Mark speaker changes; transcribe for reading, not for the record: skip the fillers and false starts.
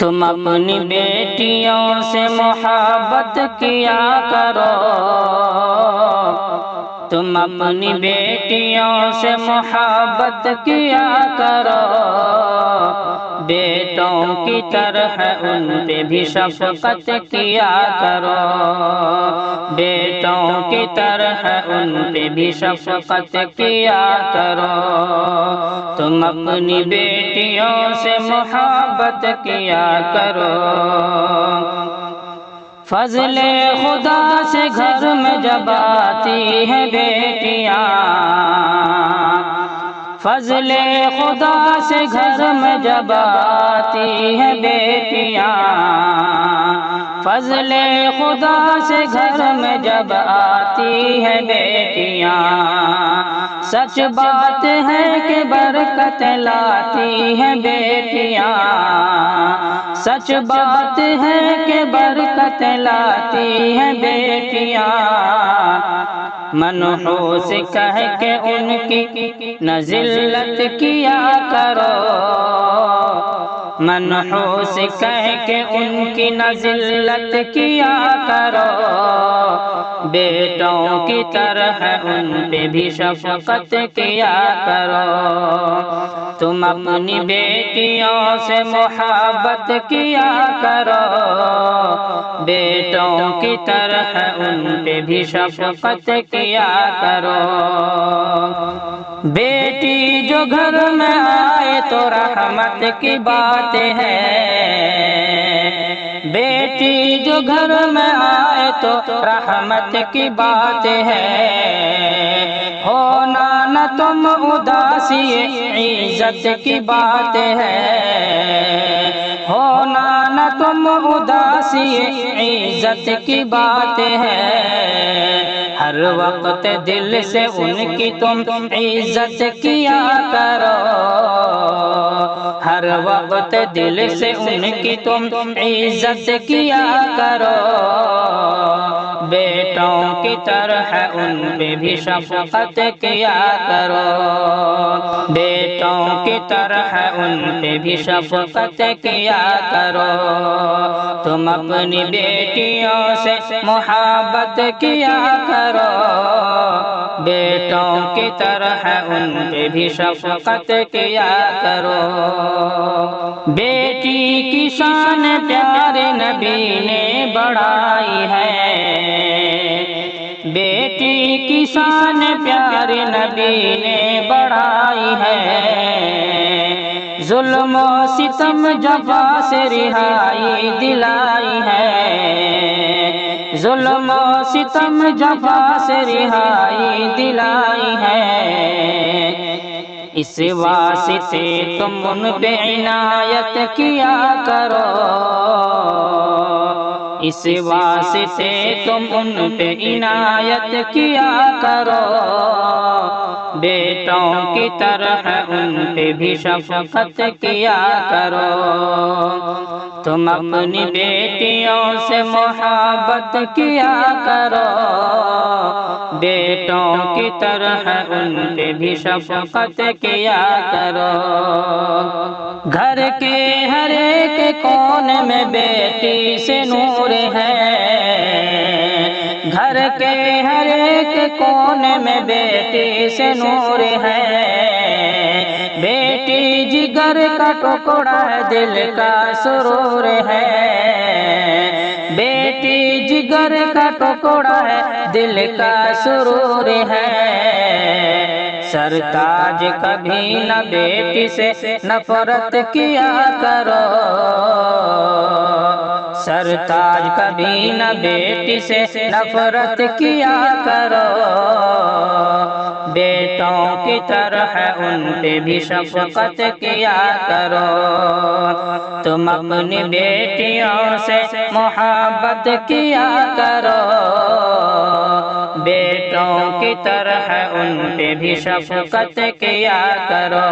Speaker 1: تم اپنی بیٹیوں سے محبت کیا کرو، تم اپنی بیٹیوں سے محبت کیا کرو، بیٹوں کی طرح ان پہ بھی شفقت کیا کرو، بیٹوں کی طرح ان پہ بھی شفقت کیا کرو، تم اپنی بیٹیوں سے محبت کیا کرو۔ فضل خدا سے گھر میں جب آتی ہیں بیٹیاں، فضل خدا سے گھر میں جب آتی ہیں بیٹیاں، فضل خدا سے گھر میں جب آتی ہیں بیٹیاں، سچ بات ہے کہ برکت لاتی ہیں بیٹیاں، سچ بات ہے کہ برکت لاتی ہیں بیٹیاں، منحوس کہہ کے ان کی نہ ذلت کیا کرو، منحوس کہہ کے ان کی نہ ذلت کیا کرو، بیٹوں کی طرح ان پہ بھی شفقت کیا کرو، تم اپنی بیٹیوں سے محبت کیا کرو، بیٹوں کی طرح ان پہ بھی شفقت کیا کرو، بیٹی جو گھر میں آئے تو رحمت کی بات ہے، بیٹی جو گھر میں آئے تو رحمت کی بات ہے، ہونا نہ تم اداسی عزت کی بات ہے، ہونا نہ تم اداسی عزت کی بات ہے، ہر وقت دل سے ان کی تم عزت کیا کرو، ہر وقت دل سے ان کی تم عزت کیا کرو، بیٹوں کی طرح ان پہ بھی شفقت کیا کرو، بیٹوں کی طرح ان پہ بھی شفقت کیا کرو، تم اپنی بیٹیوں سے محبت کیا کرو، بیٹوں کی طرح ان پہ بھی شفقت کیا کرو، بیٹی کی شان پیارے نبی نے بڑھائی ہے، بیٹی کی شان پیارے نبی نے بڑھائی ہے، ظلم و ستم جفا سے رہائی دلائی ہے، ظلم و ستم جفا سے رہائی دلائی ہے، اس واسطے تم ان پہ عنایت کیا کرو، اس واسطے تم ان پہ عنایت کیا کرو، بیٹوں کی طرح ان پہ بھی شفقت کیا کرو، تم اپنی بیٹیوں سے محبت کیا کرو، بیٹوں کی طرح ان پہ بھی شفقت کیا کرو، گھر کے ہر ایک کونے میں بیٹی سے نور ہے، گھر کے ہر ایک کونے میں بیٹی سے نور ہے، بیٹی جگر کا ٹکڑا ہے دل کا سرور ہے، بیٹی جگر کا ٹکڑا ہے دل کا سرور ہے، سرتاج کبھی نہ بیٹی سے نفرت کیا کرو، سرتاج کبھی نہ بیٹی سے نفرت کیا کرو، بیٹوں کی طرح ان پہ بھی شفقت کیا کرو، تم اپنی بیٹیوں سے محبت کیا کرو، بیٹوں کی طرح ان پہ بھی شفقت کیا کرو۔